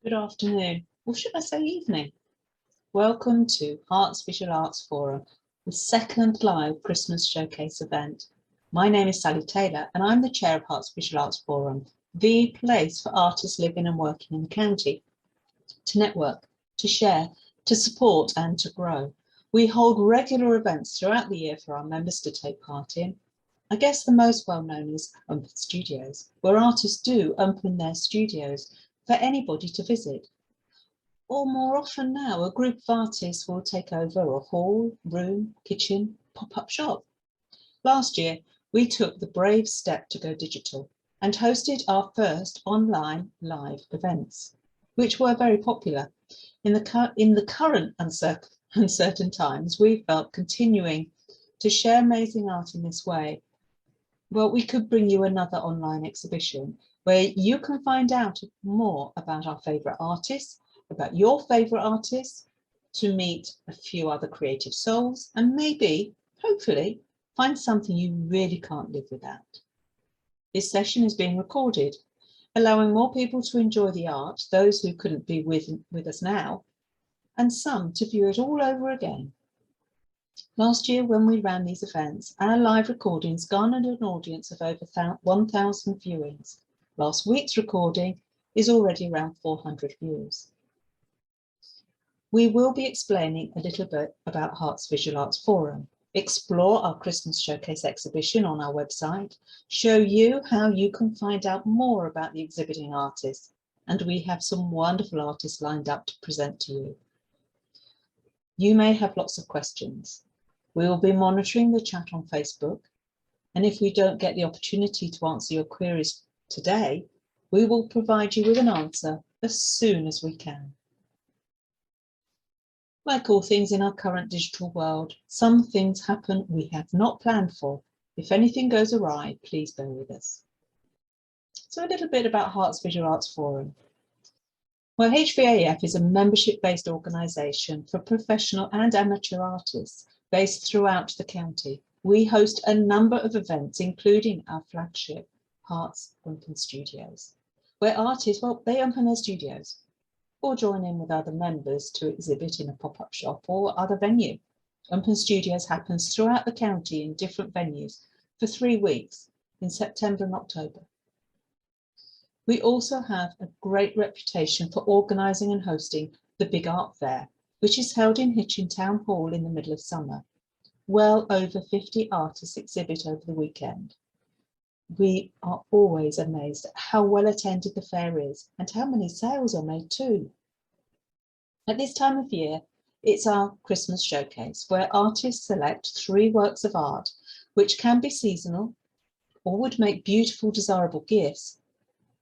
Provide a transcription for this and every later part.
Good afternoon, or should I say evening. Welcome to Hearts Visual Arts Forum, the second live Christmas showcase event. My name is Sally Taylor and I'm the chair of Hearts Visual Arts Forum, the place for artists living and working in the county to network, to share, to support and to grow. We hold regular events throughout the year for our members to take part in. I guess the most well known is Open Studios, where artists do open their studios for anybody to visit. Or more often now, a group of artists will take over a hall, room, kitchen, pop-up shop. Last year, we took the brave step to go digital and hosted our first online live events, which were very popular. In the current uncertain times, we felt continuing to share amazing art in this way, well, we could bring you another online exhibition where you can find out more about our favourite artists, about your favourite artists, to meet a few other creative souls and maybe, hopefully, find something you really can't live without. This session is being recorded, allowing more people to enjoy the art, those who couldn't be with us now, and some to view it all over again. Last year, when we ran these events, our live recordings garnered an audience of over 1,000 viewings. Last week's recording is already around 400 views. We will be explaining a little bit about Hearts Visual Arts Forum, explore our Christmas Showcase exhibition on our website, show you how you can find out more about the exhibiting artists, and we have some wonderful artists lined up to present to you. You may have lots of questions. We will be monitoring the chat on Facebook, and if we don't get the opportunity to answer your queries today, we will provide you with an answer as soon as we can. Like all things in our current digital world, some things happen we have not planned for. If anything goes awry, please bear with us. So a little bit about Hearts Visual Arts Forum. Well, HVAF is a membership-based organisation for professional and amateur artists based throughout the county. We host a number of events, including our flagship Hearts Open Studios, where artists, well, they open their studios or join in with other members to exhibit in a pop-up shop or other venue. Open Studios happens throughout the county in different venues for 3 weeks in September and October. We also have a great reputation for organising and hosting the Big Art Fair, which is held in Hitchin Town Hall in the middle of summer. Well over 50 artists exhibit over the weekend. We are always amazed at how well attended the fair is and how many sales are made too. At this time of year, it's our Christmas showcase where artists select 3 works of art which can be seasonal or would make beautiful, desirable gifts,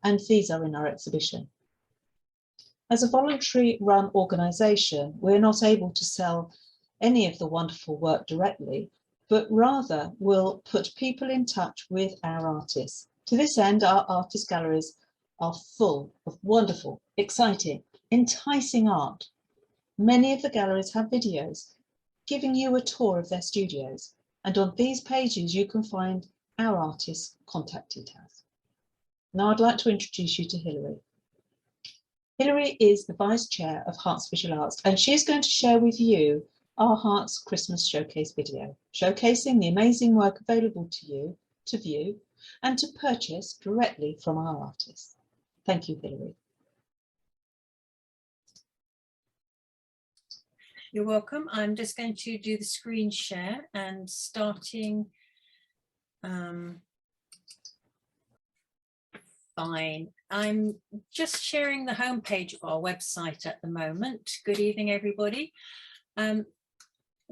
and these are in our exhibition. As a voluntary-run organisation, we're not able to sell any of the wonderful work directly, but rather will put people in touch with our artists. To this end, our artist galleries are full of wonderful, exciting, enticing art. Many of the galleries have videos giving you a tour of their studios, and on these pages you can find our artists' contact details. Now I'd like to introduce you to Hilary. Hilary is the Vice Chair of Hearts Visual Arts, and she's going to share with you our Hearts Christmas Showcase video, showcasing the amazing work available to you to view and to purchase directly from our artists. Thank you, Hilary. You're welcome. I'm just going to do the screen share and starting fine. I'm just sharing the homepage of our website at the moment. Good evening, everybody.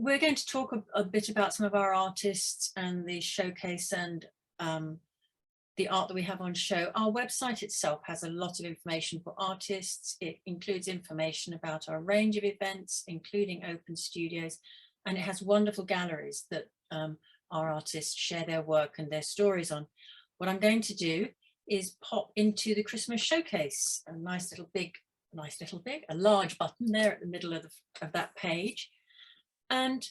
We're going to talk a bit about some of our artists and the showcase and the art that we have on show. Our website itself has a lot of information for artists. It includes information about our range of events, including open studios, and it has wonderful galleries that our artists share their work and their stories on. What I'm going to do is pop into the Christmas showcase, a a large button there at the middle of that page. And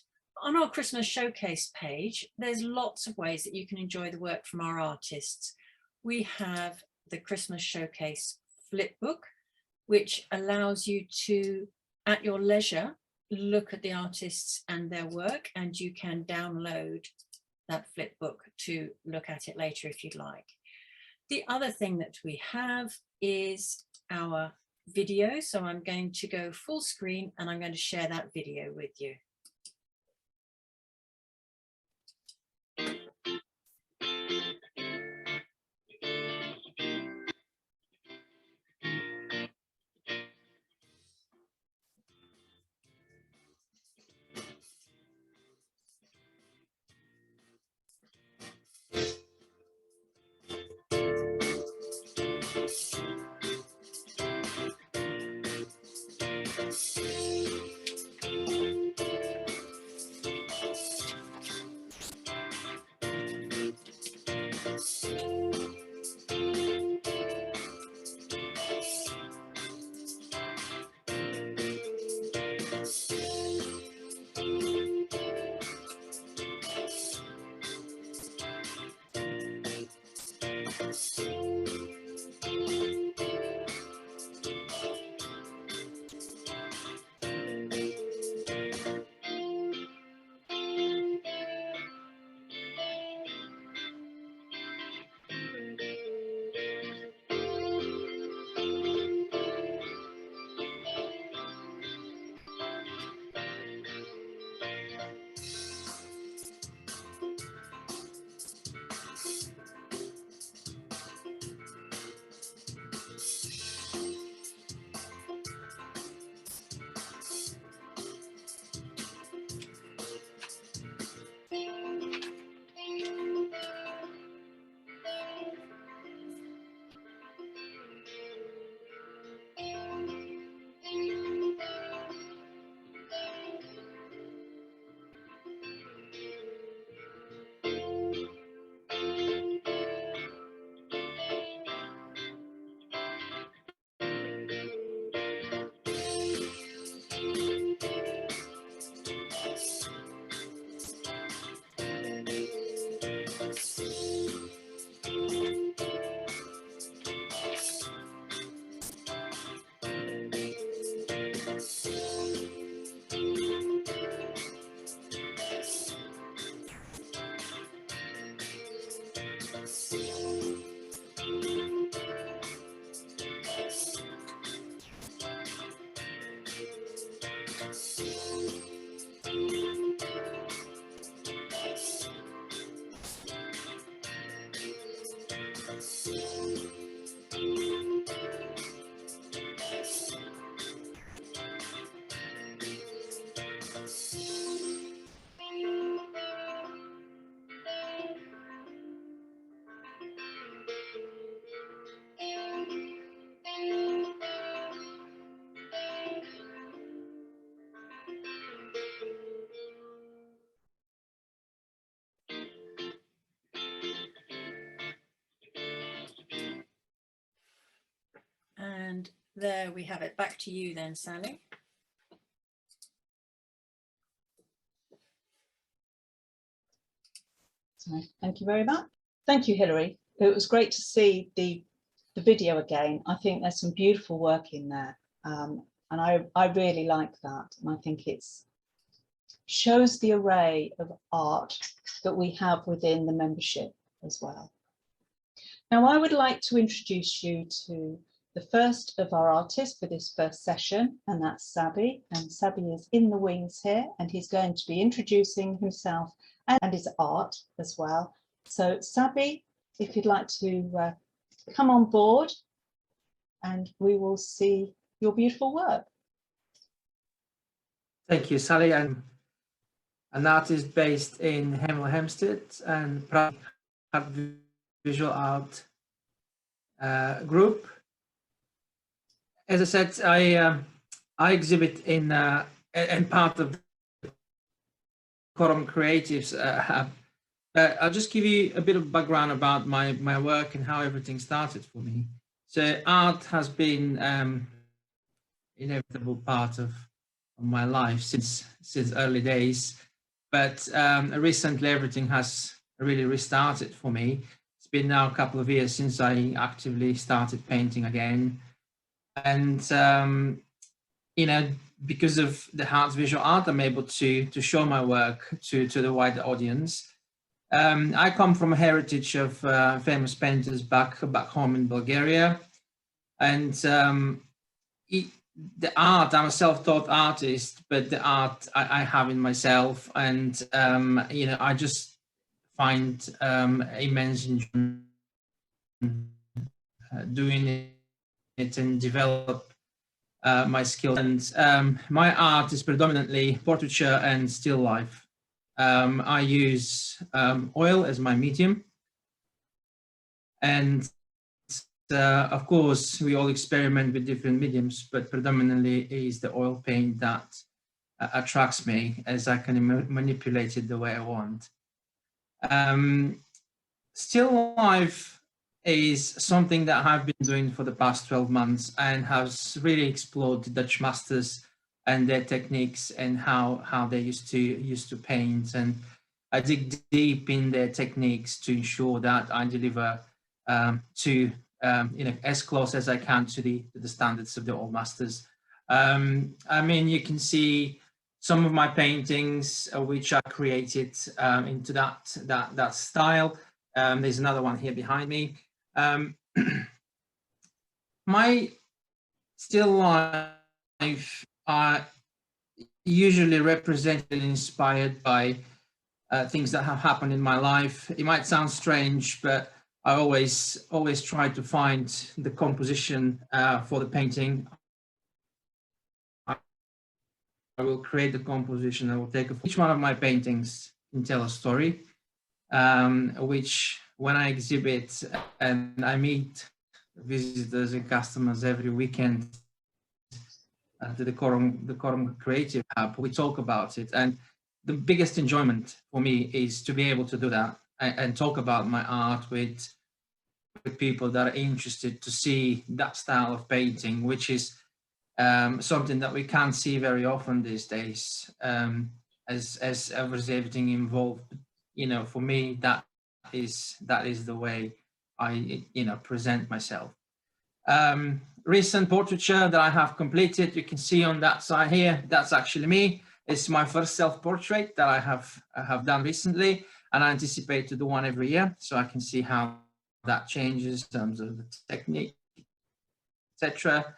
on our Christmas showcase page, there's lots of ways that you can enjoy the work from our artists. We have the Christmas showcase flip book, which allows you to, at your leisure, look at the artists and their work, and you can download that flip book to look at it later if you'd like. The other thing that we have is our video. So I'm going to go full screen and I'm going to share that video with you. And there we have it. Back to you then, Sally. So, thank you very much. Thank you, Hilary. It was great to see the video again. I think there's some beautiful work in there, and I really like that. And I think it's shows the array of art that we have within the membership as well. Now, I would like to introduce you to the first of our artists for this first session, and that's Sabi. And Sabi is in the wings here, and he's going to be introducing himself and his art as well. So Sabi, if you'd like to come on board, and we will see your beautiful work. Thank you, Sally. I'm an artist based in Hemel Hempstead and have visual art group. As I said, I exhibit in and part of the Quorum Creatives. I'll just give you a bit of background about my work and how everything started for me. So art has been inevitable part of my life since early days, but recently everything has really restarted for me. It's been now a couple of years since I actively started painting again. and you know, because of the Hearts Visual Art, I'm able to show my work to the wider audience. I come from a heritage of famous painters back home in Bulgaria, and the art, I'm a self-taught artist, but the art I have in myself, and you know, I just find immense enjoyment doing it and develop my skills. And my art is predominantly portraiture and still life. I use oil as my medium, and of course we all experiment with different mediums, but predominantly is the oil paint that attracts me, as I can manipulate it the way I want. Still life is something that I've been doing for the past 12 months and has really explored the Dutch masters and their techniques and how they used to paint, and I dig deep in their techniques to ensure that I deliver to you know, as close as I can to the standards of the old masters. I mean, you can see some of my paintings which are created into that style. There's another one here behind me. My still life are usually represented and inspired by things that have happened in my life. It might sound strange, but I always try to find the composition for the painting. I will create the composition. I will take each one of my paintings and tell a story, which when I exhibit and I meet visitors and customers every weekend to the KOREK Creative Hub, we talk about it. And the biggest enjoyment for me is to be able to do that and talk about my art with people that are interested to see that style of painting, which is something that we can't see very often these days, as everything involved. You know, for me, that is the way I, you know, present myself. Recent portraiture that I have completed, you can see on that side here, that's actually me. It's my first self-portrait that I have done recently, and I anticipate to do one every year, so I can see how that changes in terms of the technique, etc.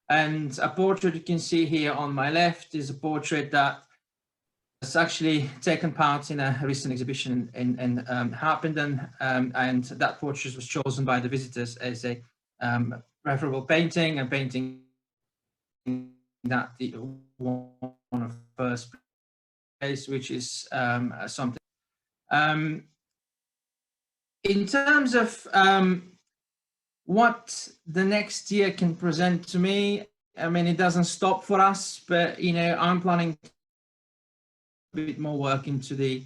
And a portrait you can see here on my left is a portrait that has actually taken part in a recent exhibition in Harpenden, and that portrait was chosen by the visitors as a preferable painting, a painting that the one of first place, which is something. In terms of what the next year can present to me, I mean, it doesn't stop for us, but you know, I'm planning a bit more work into the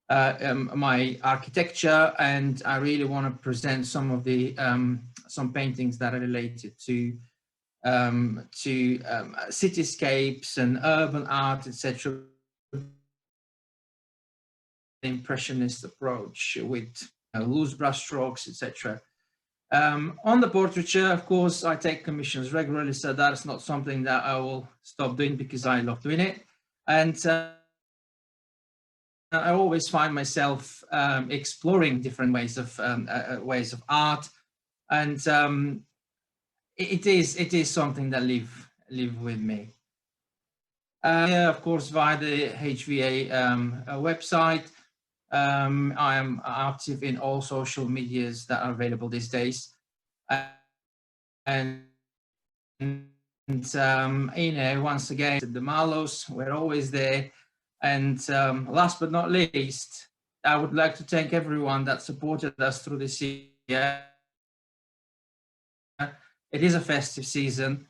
my architecture, and I really want to present some of the some paintings that are related to cityscapes and urban art, etc. Impressionist approach with loose brush strokes, etc. On the portraiture, of course, I take commissions regularly, so that's not something that I will stop doing because I love doing it. And I always find myself exploring different ways of art, and it is something that live with me. Yeah, of course, via the HVA website. I am active in all social medias that are available these days, and you know, once again, the Marlows, we're always there. And last but not least, I would like to thank everyone that supported us through this year. It is a festive season.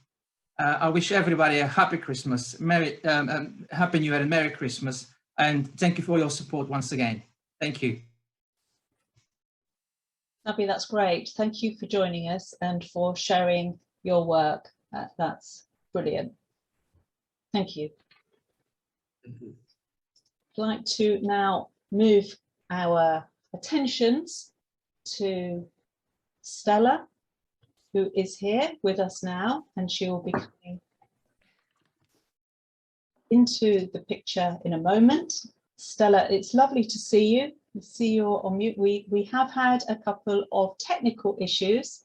I wish everybody a happy Christmas, Happy New Year and Merry Christmas. And thank you for your support once again. Thank you. Abby, that's great. Thank you for joining us and for sharing your work. That's brilliant. Thank you. Thank you. I'd like to now move our attentions to Stella. who is here with us now, and she will be coming into the picture in a moment. Stella, it's lovely to see you. I see you're on mute. We have had a couple of technical issues,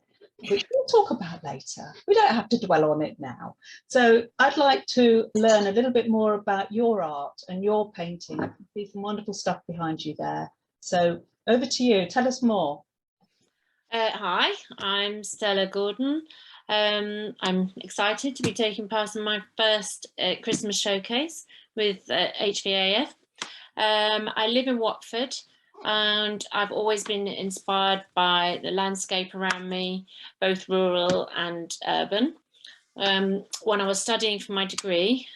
which we'll talk about later. We don't have to dwell on it now. So I'd like to learn a little bit more about your art and your painting. I can see some wonderful stuff behind you there. So over to you. Tell us more. Hi, I'm Stella Gordon. I'm excited to be taking part in my first Christmas showcase with HVAF. I live in Watford, and I've always been inspired by the landscape around me, both rural and urban. When I was studying for my degree,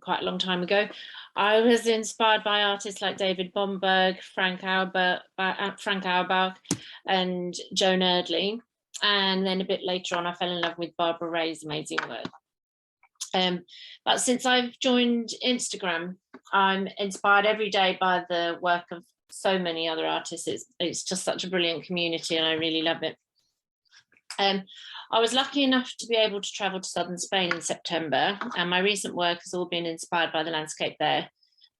quite a long time ago, I was inspired by artists like David Bomberg, Frank Auerbach, and Joan Erdley. And then a bit later on, I fell in love with Barbara Ray's amazing work. But since I've joined Instagram, I'm inspired every day by the work of so many other artists. It's just such a brilliant community, and I really love it. I was lucky enough to be able to travel to southern Spain in September, and my recent work has all been inspired by the landscape there.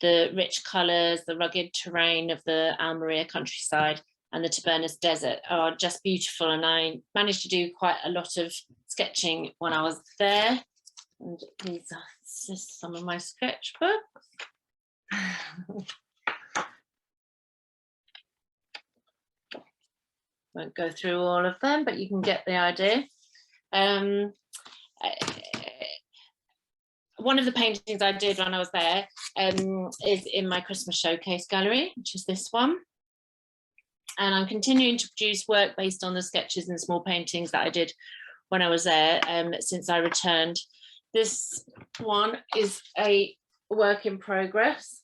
The rich colours, the rugged terrain of the Almeria countryside and the Tabernas Desert are just beautiful, and I managed to do quite a lot of sketching when I was there. And these are just some of my sketchbooks. Won't go through all of them, but you can get the idea. One of the paintings I did when I was there is in my Christmas showcase gallery, which is this one. And I'm continuing to produce work based on the sketches and small paintings that I did when I was there since I returned. This one is a work in progress.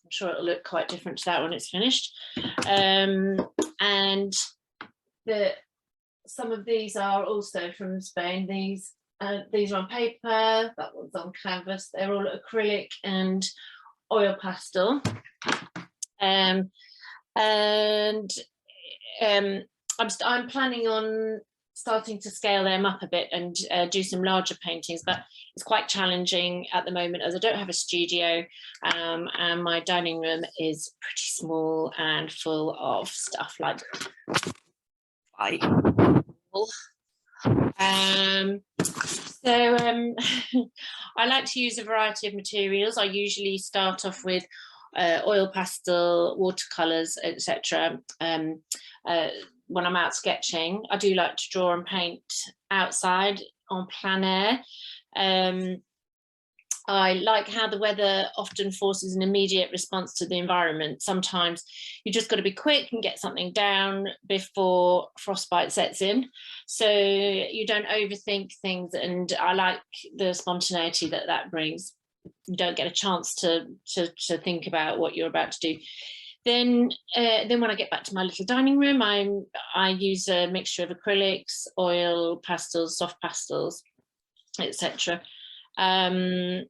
I'm sure it'll look quite different to that when it's finished. And some of these are also from Spain. These are on paper, that one's on canvas. They're all acrylic and oil pastel. I'm planning on starting to scale them up a bit and do some larger paintings, but it's quite challenging at the moment as I don't have a studio, and my dining room is pretty small and full of stuff like I like to use a variety of materials. I usually start off with oil pastel, watercolors, etc. When I'm out sketching, I do like to draw and paint outside en plein air. I like how the weather often forces an immediate response to the environment. Sometimes you just got to be quick and get something down before frostbite sets in, so you don't overthink things, and I like the spontaneity that that brings. You don't get a chance to think about what you're about to do. Then when I get back to my little dining room, I use a mixture of acrylics, oil, pastels, soft pastels, etc. And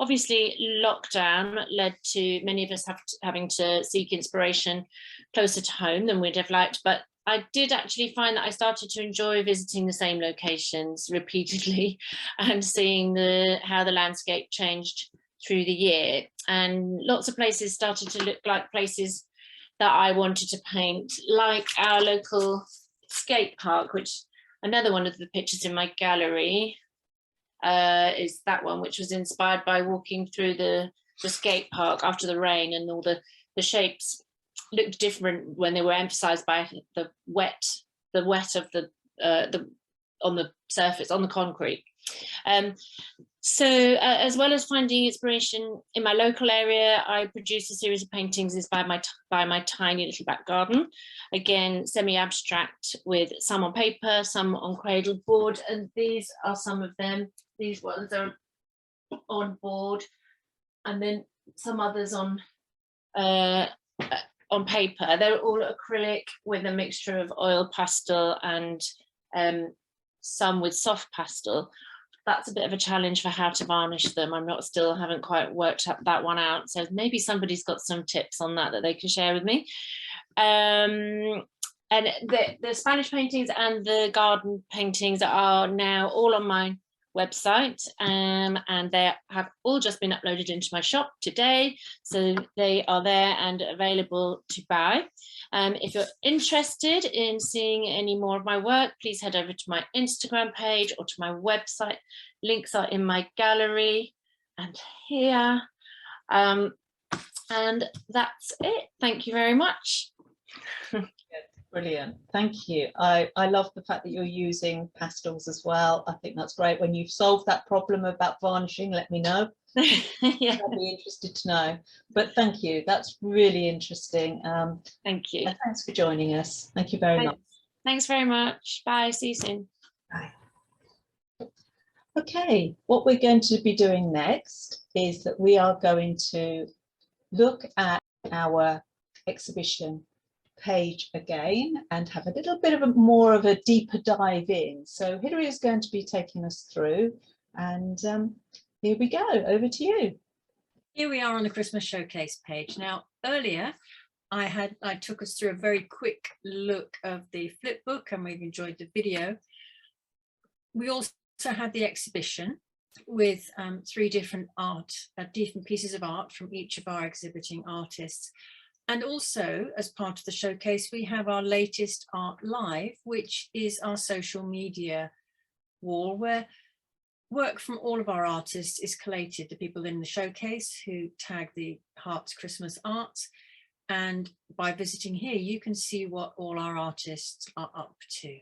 obviously lockdown led to many of us having to seek inspiration closer to home than we'd have liked, but I did actually find that I started to enjoy visiting the same locations repeatedly and seeing how the landscape changed through the year, and lots of places started to look like places that I wanted to paint, like our local skate park, which another one of the pictures in my gallery is that one, which was inspired by walking through the skate park after the rain, and all the shapes looked different when they were emphasized by the wet of the on the surface, on the concrete. So as well as finding inspiration in my local area, I produced a series of paintings inspired by my tiny little back garden. Again, semi-abstract, with some on paper, some on cradle board, and these are some of them. These ones are on board, and then some others on paper. They're all acrylic with a mixture of oil pastel and some with soft pastel. That's a bit of a challenge for how to varnish them. Haven't quite worked that one out. So maybe somebody's got some tips on that they can share with me. and the Spanish paintings and the garden paintings are now all on my website, and they have all just been uploaded into my shop today, so they are there and available to buy. If you're interested in seeing any more of my work, please head over to my Instagram page or to my website. Links are in my gallery and here, and that's it. Thank you very much. Brilliant, thank you. I love the fact that you're using pastels as well. I think that's great. When you've solved that problem about varnishing, let me know. Yeah. I'd be interested to know. But thank you, that's really interesting. Thank you. And thanks for joining us. Thank you very much. Thanks very much. Bye. See you soon. Bye. Okay, what we're going to be doing next is that we are going to look at our exhibition page again and have a little bit of more of a deeper dive in. So Hilary is going to be taking us through, and here we go, over to you. Here we are on the Christmas showcase page. Now earlier I took us through a very quick look of the flip book, and we've enjoyed the video. We also had the exhibition with three different pieces of art from each of our exhibiting artists. And also, as part of the showcase, we have our latest art live, which is our social media wall, where work from all of our artists is collated. The people in the showcase who tag the Hearts Christmas Arts. And by visiting here, you can see what all our artists are up to.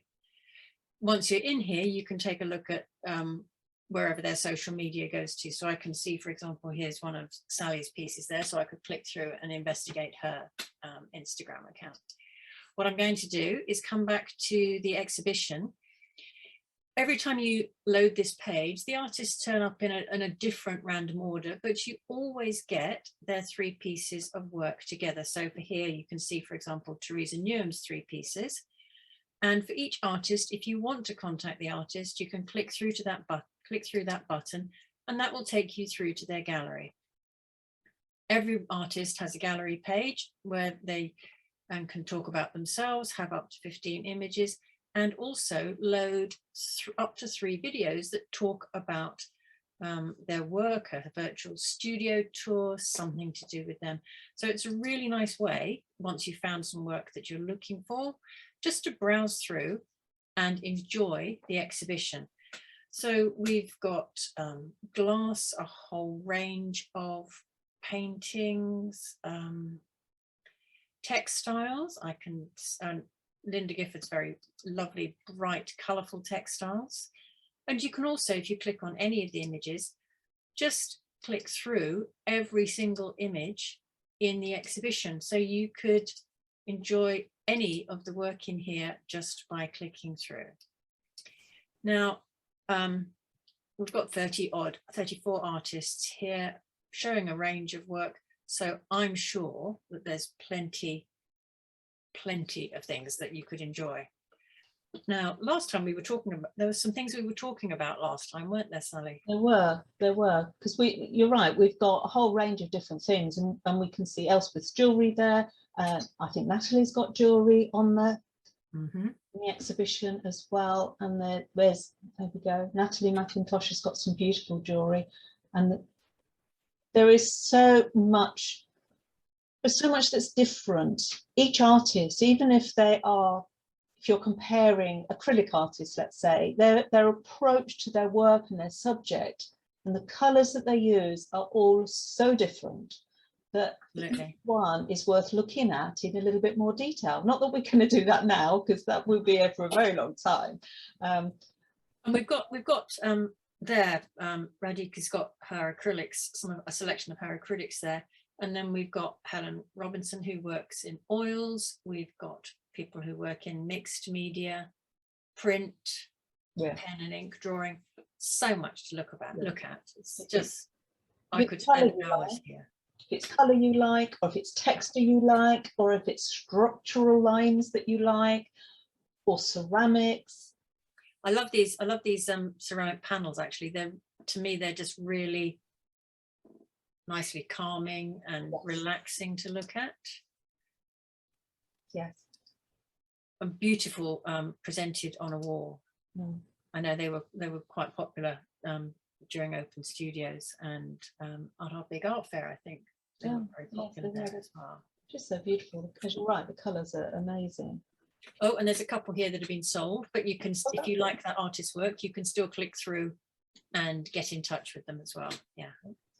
Once you're in here, you can take a look at wherever their social media goes to. So I can see, for example, here's one of Sally's pieces there, so I could click through and investigate her Instagram account. What I'm going to do is come back to the exhibition. Every time you load this page, the artists turn up in a different random order, but you always get their three pieces of work together. So for here, you can see, for example, Teresa NEWHAM's three pieces. And for each artist, if you want to contact the artist, you can click through to that button, and that will take you through to their gallery. Every artist has a gallery page where they can talk about themselves, have up to 15 images, and also load up to 3 videos that talk about their work, a virtual studio tour, something to do with them. So it's a really nice way, once you've found some work that you're looking for, just to browse through and enjoy the exhibition. So we've got glass, a whole range of paintings, textiles. Linda Gifford's very lovely, bright, colourful textiles. And you can also, if you click on any of the images, just click through every single image in the exhibition. So you could enjoy any of the work in here just by clicking through. Now, we've got 34 artists here showing a range of work. So I'm sure that there's plenty of things that you could enjoy. Now, last time we were talking about, there were some things we were talking about last time, weren't there, Sally? There were, because you're right, we've got a whole range of different things, and we can see Elspeth's jewellery there. I think Natalie's got jewellery on there in the exhibition as well. And there we go, Natalie McIntosh has got some beautiful jewellery, and there is so much. There's so much that's different. Each artist, even if you're comparing acrylic artists, let's say, their approach to their work and their subject and the colours that they use are all so different that each one is worth looking at in a little bit more detail. Not that we're going to do that now, because that will be here for a very long time. And we've got there, Radhika's got her acrylics, a selection of her acrylics there. And then we've got Helen Robinson, who works in oils. We've got people who work in mixed media, print, pen and ink drawing. So much to look at. It's just, I could spend hours here. If it's colour you like, or if it's texture you like, or if it's structural lines that you like, or ceramics. I love these ceramic panels, actually. To me, they're just really nicely calming and relaxing to look at. Yes. beautiful, presented on a wall. Mm. I know they were quite popular during Open Studios and at our big art fair. I think they were very popular there as well. Just so beautiful, because you're right, the colours are amazing. Oh, and there's a couple here that have been sold, but you can, if you like that artist's work, you can still click through and get in touch with them as well. Yeah.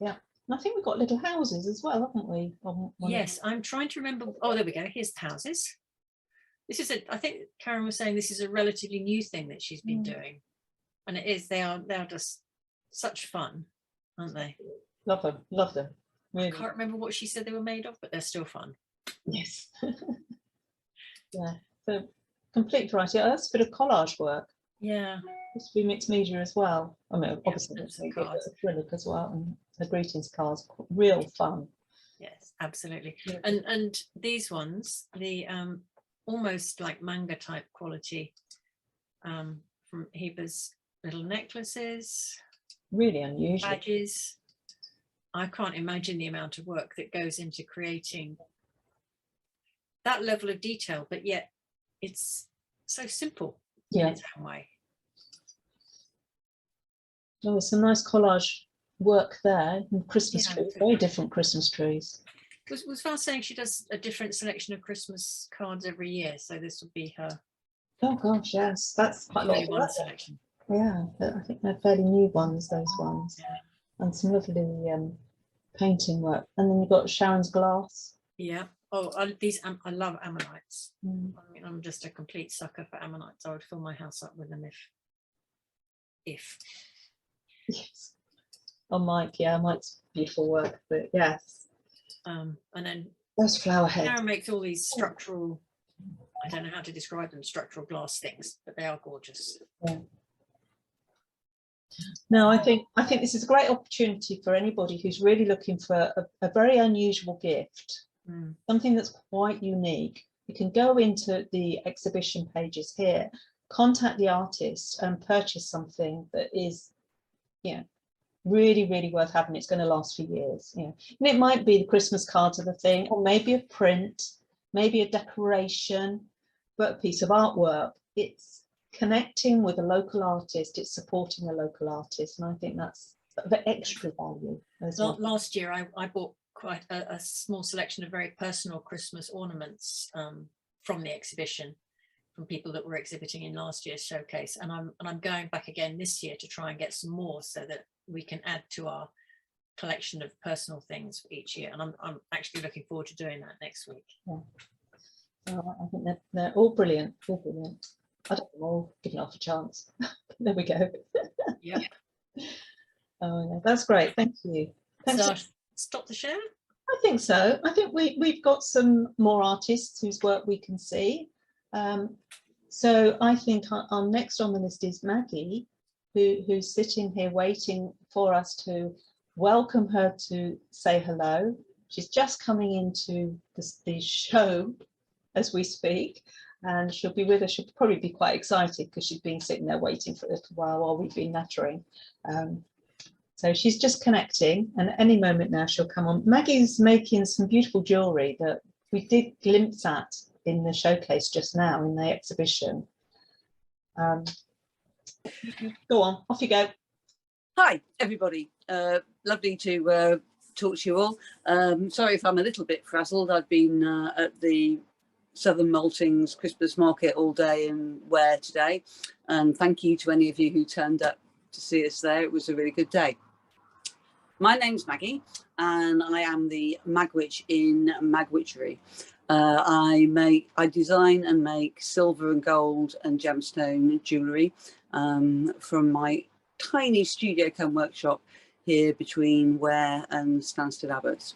Yeah. And I think we've got little houses as well, haven't we? Yes, I'm trying to remember. Oh, there we go. Here's the houses. This is I think Karen was saying this is a relatively new thing that she's been doing. And it is, they're just such fun, aren't they? Love them, love them. Really. I can't remember what she said they were made of, but they're still fun. Yes. Yeah, so complete variety. Oh, that's a bit of collage work. Yeah. This would be mixed media as well. I mean, obviously, yeah, it's acrylic as well, and the greetings cards, real fun. Yes, absolutely. Yeah. And these ones, the almost like manga type quality from HEBA's little necklaces, Really unusual. badges. I can't imagine the amount of work that goes into creating that level of detail, but yet it's so simple in its own way. Oh, there's some nice collage work there, and Christmas trees, very different Christmas trees. Was Val saying she does a different selection of Christmas cards every year, so this will be her. Oh gosh, yes, that's quite a lot of one work. selection. Yeah, I think they're fairly new ones, those ones. Yeah. And some lovely painting work. And then you've got Sharon's glass. Yeah. Oh, I love ammonites. I mean, I'm just a complete sucker for ammonites. I would fill my house up with them if. Yes. Oh, Mike, yeah, Mike's beautiful work, but yes. And then those flower heads. Sharon makes all these structural, I don't know how to describe them, structural glass things, but they are gorgeous. Yeah. No, I think this is a great opportunity for anybody who's really looking for a very unusual gift, something that's quite unique. You can go into the exhibition pages here, contact the artist and purchase something that is, really, really worth having. It's going to last for years. And it might be the Christmas cards of the thing, or maybe a print, maybe a decoration, but a piece of artwork. It's connecting with a local artist, it's supporting a local artist, and I think that's the extra value as well. Last year I bought quite a small selection of very personal Christmas ornaments from the exhibition, from people that were exhibiting in last year's showcase, and I'm going back again this year to try and get some more so that we can add to our collection of personal things for each year, and I'm actually looking forward to doing that next week. Yeah. So I think they're all brilliant, all brilliant. I don't know, all giving off a chance. There we go. Yeah. Oh, yeah, that's great. Thank you. Thanks. So stop the share? I think so. I think we've got some more artists whose work we can see. So I think our next on the list is Maggie, who's sitting here waiting for us to welcome her to say hello. She's just coming into the show as we speak, and she'll be with us. She'll probably be quite excited because she's been sitting there waiting for a little while we've been nattering. So she's just connecting, and at any moment now she'll come on. Maggie's making some beautiful jewellery that we did glimpse at in the showcase just now in the exhibition. Go on, off you go. Hi everybody, lovely to talk to you all. Sorry if I'm a little bit frazzled. I've been at the Southern Maltings Christmas market all day in Ware today, and thank you to any of you who turned up to see us there. It was a really good day. My name's Maggie and I am the Magwitch in Magwitchery. I design and make silver and gold and gemstone jewellery from my tiny studio cum workshop here between Ware and Stansted Abbot.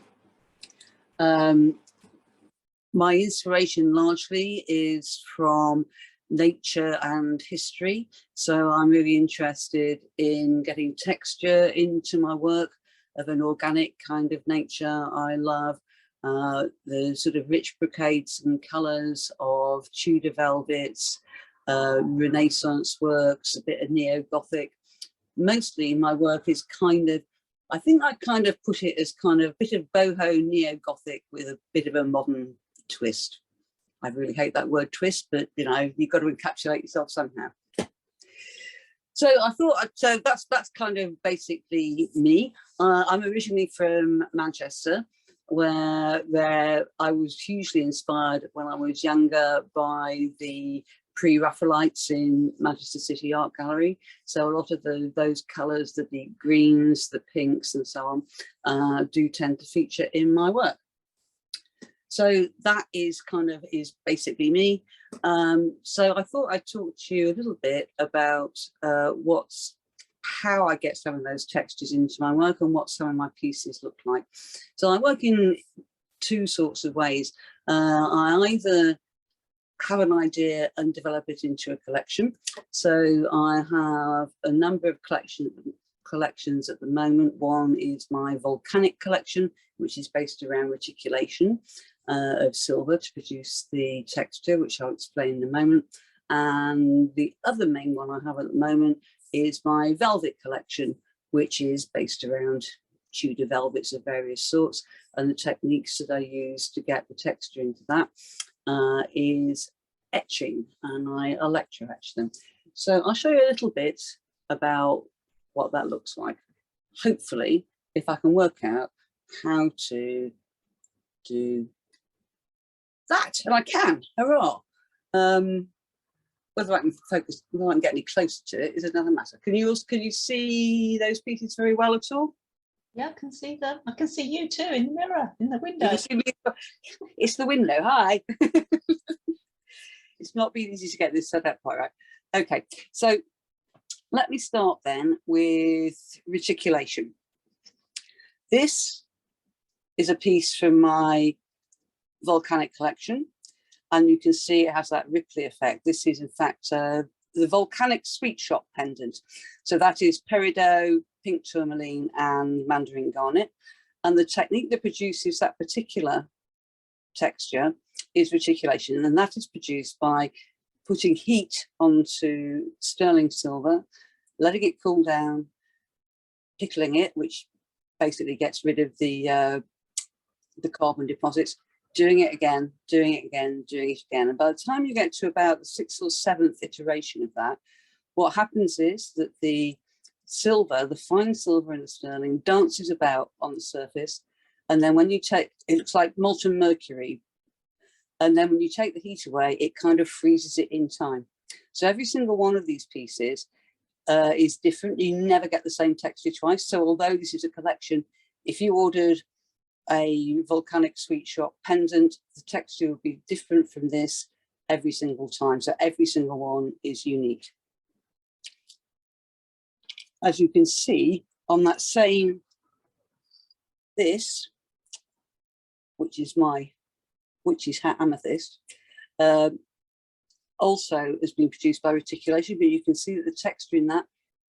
My inspiration largely is from nature and history, so I'm really interested in getting texture into my work of an organic kind of nature. I love the sort of rich brocades and colours of Tudor velvets, Renaissance works, a bit of neo-Gothic. Mostly my work is kind of, I think I kind of put it as kind of a bit of boho neo-Gothic with a bit of a modern twist. I really hate that word twist, but you know, you've got to encapsulate yourself somehow. So I thought, so that's kind of basically me. I'm originally from Manchester, where I was hugely inspired when I was younger by the pre-Raphaelites in Manchester City Art Gallery. So a lot of those colours, the deep greens, the pinks and so on, do tend to feature in my work. So that is basically me. So I thought I'd talk to you a little bit about how I get some of those textures into my work and what some of my pieces look like. So I work in two sorts of ways. I either have an idea and develop it into a collection. So I have a number of collections at the moment. One is my volcanic collection, which is based around reticulation of silver to produce the texture, which I'll explain in a moment. And the other main one I have at the moment is my velvet collection, which is based around Tudor velvets of various sorts. And the techniques that I use to get the texture into that is etching, and I electro etch them. So I'll show you a little bit about what that looks like. Hopefully, if I can work out how to do that, and I can, hurrah. Whether I can focus, whether I can get any closer to it is another matter. Can you see those pieces very well at all? Yeah, I can see them. I can see you too in the mirror, in the window. You see me? It's the window, hi. It's not been easy to get this set up quite right. Okay, so let me start then with reticulation. This is a piece from my volcanic collection, and you can see it has that ripply effect. This is in fact the volcanic sweet shop pendant. So that is peridot, pink tourmaline and mandarin garnet. And the technique that produces that particular texture is reticulation, and that is produced by putting heat onto sterling silver, letting it cool down, pickling it, which basically gets rid of the carbon deposits, doing it again, doing it again, doing it again. And by the time you get to about the 6th or 7th iteration of that, what happens is that the silver, the fine silver in the sterling, dances about on the surface. And then when you take, it looks like molten mercury. And then when you take the heat away, it kind of freezes it in time. So every single one of these pieces is different. You never get the same texture twice. So although this is a collection, if you ordered a volcanic sweet shop pendant, the texture would be different from this every single time. So every single one is unique. As you can see on that same, this, which is amethyst, also has been produced by reticulation, but you can see that the texture in that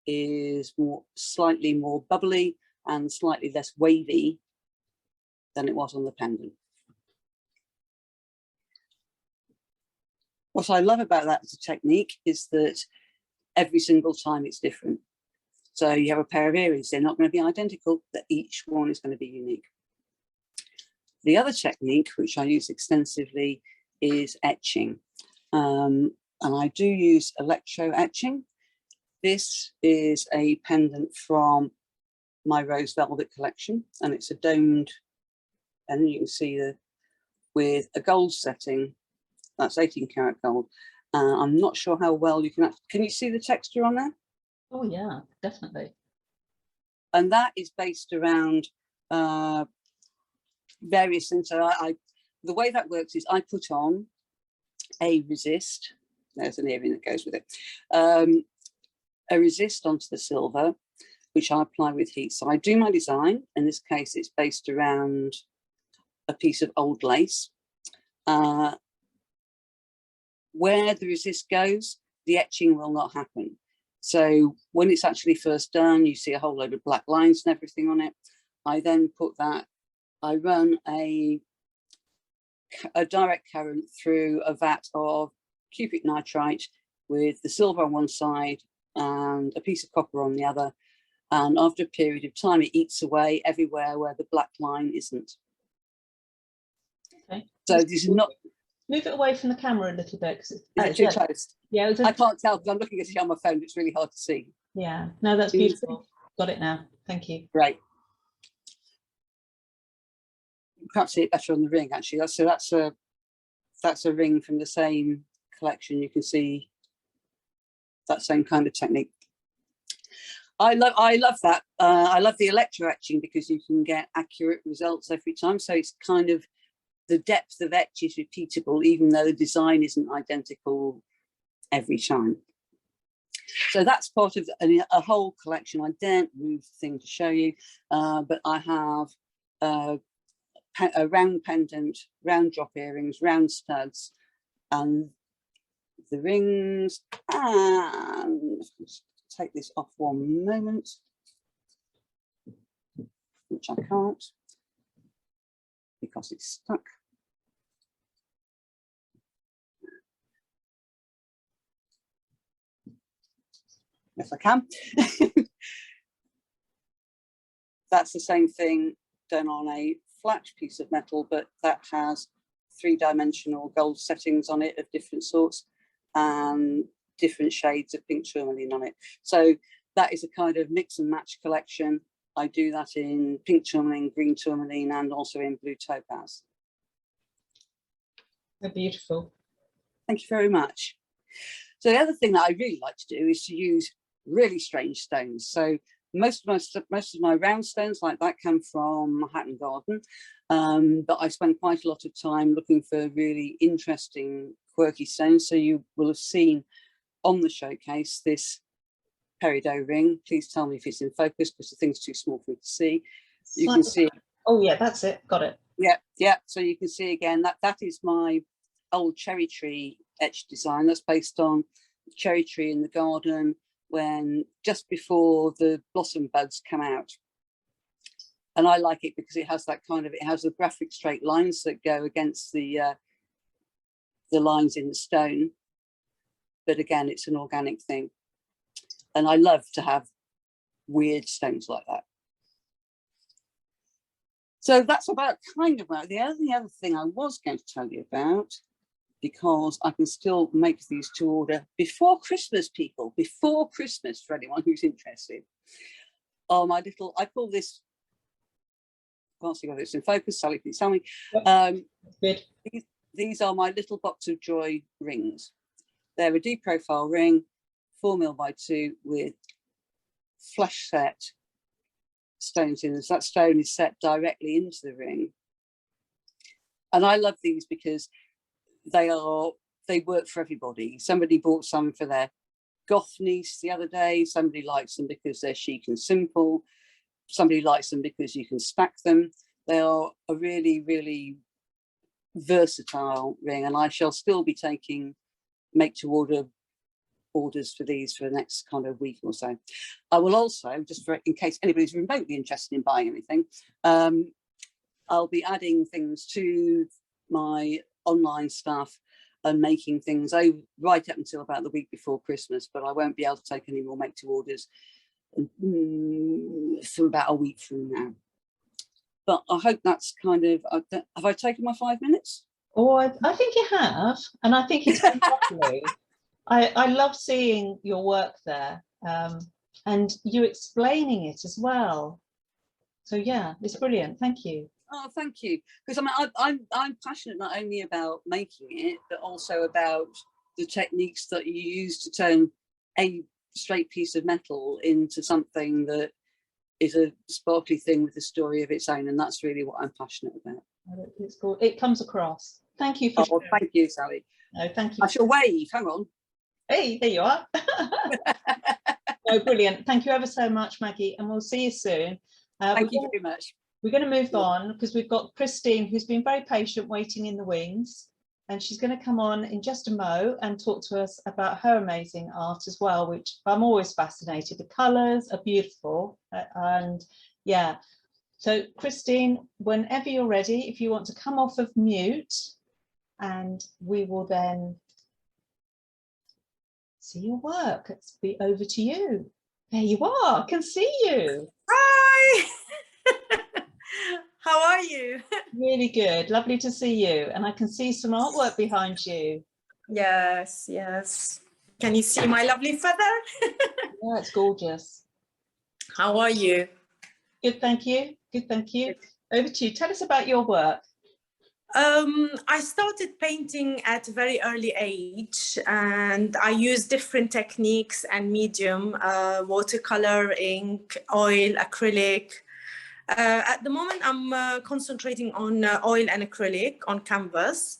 is slightly more bubbly and slightly less wavy than it was on the pendant. What I love about that as a technique is that every single time it's different. So you have a pair of earrings, they're not going to be identical, but each one is going to be unique. The other technique, which I use extensively, is etching. And I do use electro etching. This is a pendant from my rose velvet collection, and it's a domed, and you can see with a gold setting, that's 18 karat gold. I'm not sure how well you can you see the texture on there? Oh yeah, definitely. And that is based around various things. So the way that works is I put on a resist. There's an earring that goes with it. A resist onto the silver, which I apply with heat. So I do my design. In this case, it's based around a piece of old lace. Where the resist goes, the etching will not happen. So when it's actually first done, you see a whole load of black lines and everything on it. I then put that, I run a direct current through a vat of cupric nitrite with the silver on one side and a piece of copper on the other. And after a period of time, it eats away everywhere where the black line isn't. Okay. So this is not, move it away from the camera a little bit, because Is it too close? Yeah, I can't tell because I'm looking at it on my phone. It's really hard to see. yeah. No, that's Do you beautiful. Got it now. Thank you. Great. You perhaps see it better on the ring actually. That's a ring from the same collection. You can see that same kind of technique. I love that. I love the electro etching because you can get accurate results every time. So it's kind of, the depth of etch is repeatable, even though the design isn't identical every time. So that's part of a whole collection. I daren't move the thing to show you, but I have a round pendant, round drop earrings, round studs, and the rings. And let's take this off one moment, which I can't because it's stuck. Yes, I can. That's the same thing done on a flat piece of metal, but that has 3-dimensional gold settings on it of different sorts and different shades of pink tourmaline on it. So that is a kind of mix and match collection. I do that in pink tourmaline, green tourmaline, and also in blue topaz. They're beautiful. Thank you very much. So the other thing that I really like to do is to use really strange stones. So most of my round stones like that come from Hatton Garden, but I spend quite a lot of time looking for really interesting, quirky stones. So you will have seen on the showcase this peridot ring. Please tell me if it's in focus because the thing's too small for me to see. You can see. Oh yeah, that's it. Got it. Yeah, yeah. So you can see again that is my old cherry tree etch design. That's based on cherry tree in the garden when just before the blossom buds come out. And I like it because it has that kind of, it has the graphic straight lines that go against the lines in the stone. But again, it's an organic thing. And I love to have weird stones like that. So that's about kind of the other thing I was going to tell you about, because I can still make these to order before Christmas, people, before Christmas, for anyone who's interested. Oh, my little, I call this, can't see whether it's in focus, Sally, please tell me. Good. These are my little box of joy rings. They're a deep profile ring, 4mm x 2 with flush set stones in. So that stone is set directly into the ring. And I love these because they work for everybody. Somebody bought some for their goth niece the other day. Somebody likes them because they're chic and simple. Somebody likes them because you can stack them. They are a really, really versatile ring, and I shall still be taking make to order orders for these for the next kind of week or so. I will also, just for in case anybody's remotely interested in buying anything, I'll be adding things to my online stuff and making things right up until about the week before Christmas, but I won't be able to take any more make to orders for about a week from now. But I hope that's kind of, have I taken my 5 minutes? Oh, I think you have, and I think it's been lovely. I love seeing your work there, and you explaining it as well. So yeah, it's brilliant. Thank you. Oh, thank you. Because I mean, I'm passionate not only about making it, but also about the techniques that you use to turn a straight piece of metal into something that is a sparkly thing with a story of its own, and that's really what I'm passionate about. It's cool. It comes across. Thank you for well, thank you, Sally. No, thank you. I shall wave. Hang on. Hey, there you are. No, brilliant. Thank you ever so much, Maggie, and we'll see you soon. Thank you very much. We're going to move on because we've got Christine, who's been very patient waiting in the wings, and she's going to come on in just a mo and talk to us about her amazing art as well, which I'm always fascinated. The colours are beautiful, and yeah. So Christine, whenever you're ready, if you want to come off of mute, and we will then see your work. Let's be over to you. There you are. I can see you. Hi. How are you? Really good. Lovely to see you. And I can see some artwork behind you. Yes, yes. Can you see my lovely feather? Yeah, it's gorgeous. How are you? Good, thank you. Good, thank you. Over to you. Tell us about your work. I started painting at a very early age, and I use different techniques and medium, watercolor, ink, oil, acrylic. At the moment, I'm concentrating on oil and acrylic on canvas.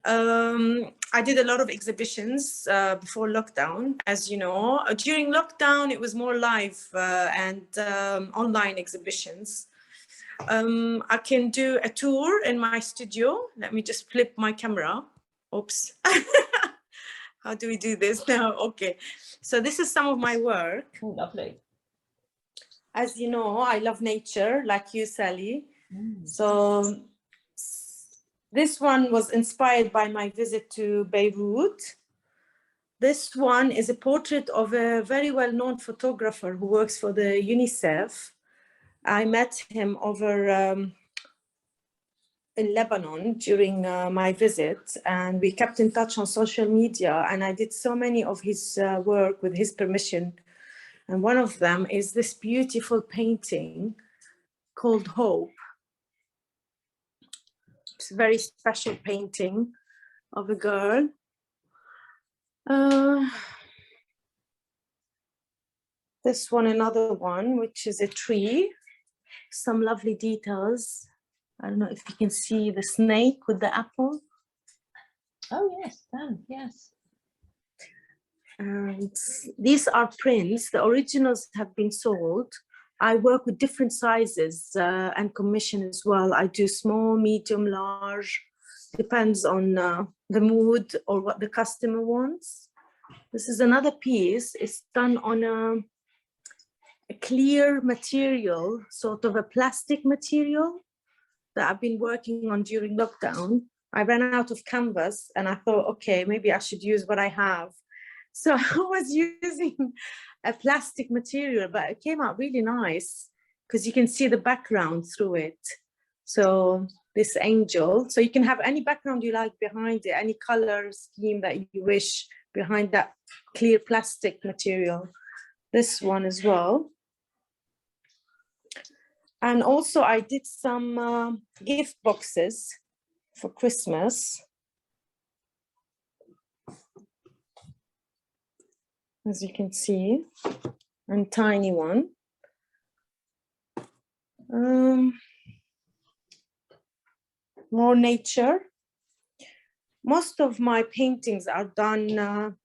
I did a lot of exhibitions before lockdown, as you know. During lockdown, it was more live and online exhibitions. I can do a tour in my studio. Let me just flip my camera. Oops. How do we do this now? Okay. So this is some of my work. Oh, lovely. As you know, I love nature, like you, Sally. So this one was inspired by my visit to Beirut. This one is a portrait of a very well-known photographer who works for the UNICEF. I met him over in Lebanon during my visit, and we kept in touch on social media, and I did so many of his work with his permission. And one of them is this beautiful painting called Hope. It's a very special painting of a girl. This one, another one, which is a tree. Some lovely details. I don't know if you can see the snake with the apple. Oh, yes, Dan, yes. And these are prints. The originals have been sold. I work with different sizes and commission as well. I do small, medium, large. Depends on the mood or what the customer wants. This is another piece. It's done on a clear material, sort of a plastic material that I've been working on during lockdown. I ran out of canvas and I thought, okay, maybe I should use what I have. So I was using a plastic material, but it came out really nice because you can see the background through it. So this angel, so you can have any background you like behind it, any color scheme that you wish behind that clear plastic material. This one as well. And also I did some gift boxes for Christmas. As you can see, a tiny one. More nature. Most of my paintings are done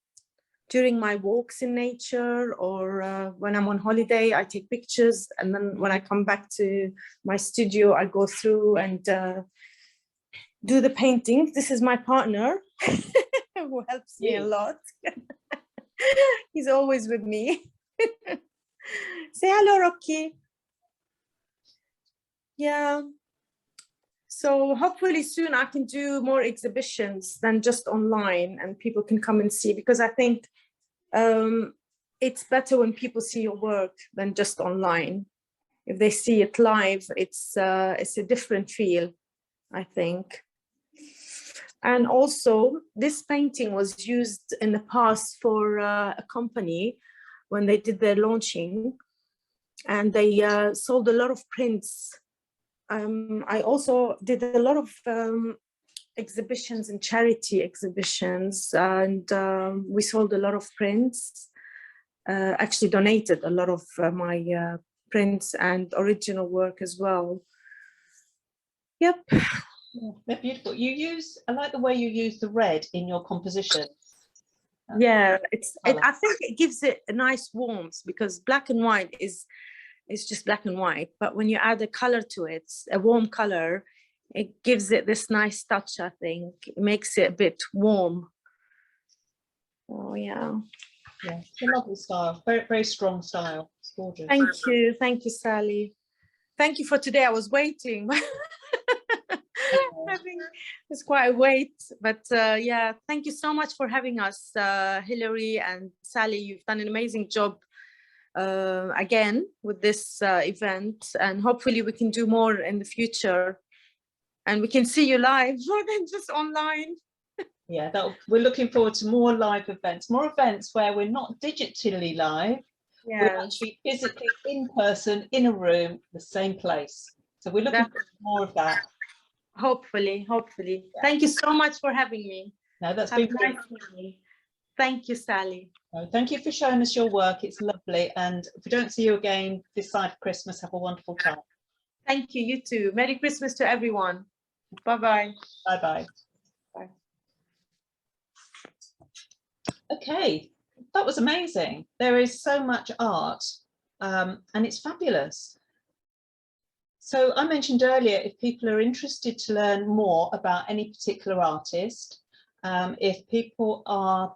during my walks in nature, or when I'm on holiday, I take pictures, and then when I come back to my studio, I go through and do the painting. This is my partner who helps me a lot. He's always with me. Say hello, Rocky. Yeah. So hopefully soon I can do more exhibitions than just online, and people can come and see, because I think it's better when people see your work than just online. If they see it live, it's a different feel, I think. And also this painting was used in the past for a company when they did their launching, and they sold a lot of prints. I also did a lot of exhibitions and charity exhibitions, and we sold a lot of prints, actually donated a lot of my prints and original work as well. Yep. Yeah, they're beautiful. I like the way you use the red in your composition. Yeah, I think it gives it a nice warmth, because black and white is just black and white, but when you add a color to it, a warm color, it gives it this nice touch. I think it makes it a bit warm. Oh yeah. Yeah, it's a lovely style. Very, very strong style. It's gorgeous. Thank you, Sally. Thank you for today. I was waiting. I think it's quite a wait, but yeah, thank you so much for having us, Hilary and Sally. You've done an amazing job again with this event, and hopefully we can do more in the future, and we can see you live more than just online. Yeah, we're looking forward to more live events, more events where we're not digitally live, we're actually physically in person, in a room, the same place. So we're looking for more of that. Hopefully. Yeah. Thank you so much for having me. No, that's Have been a nice evening. Thank you, Sally. Thank you for showing us your work. It's lovely. And if we don't see you again this side of Christmas, have a wonderful time. Thank you, you too. Merry Christmas to everyone. Bye-bye. Bye-bye. Bye. Okay, that was amazing. There is so much art and it's fabulous. So I mentioned earlier, if people are interested to learn more about any particular artist, if people are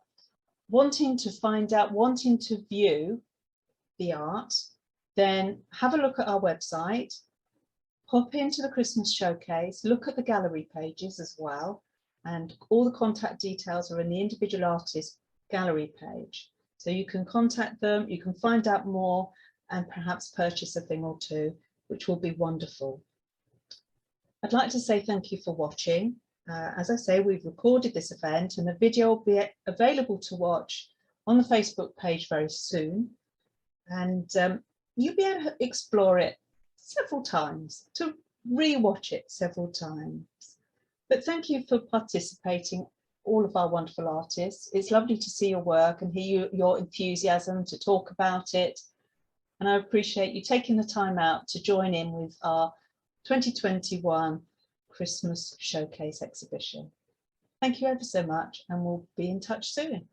wanting to find out, wanting to view the art, then have a look at our website, pop into the Christmas showcase, look at the gallery pages as well, and all the contact details are in the individual artist gallery page. So you can contact them, you can find out more, and perhaps purchase a thing or two, which will be wonderful. I'd like to say thank you for watching. As I say, we've recorded this event and the video will be available to watch on the Facebook page very soon. And you'll be able to explore it several times, to re-watch it several times. But thank you for participating, all of our wonderful artists. It's lovely to see your work and hear your enthusiasm to talk about it. And I appreciate you taking the time out to join in with our 2021 Christmas Showcase exhibition. Thank you ever so much, and we'll be in touch soon.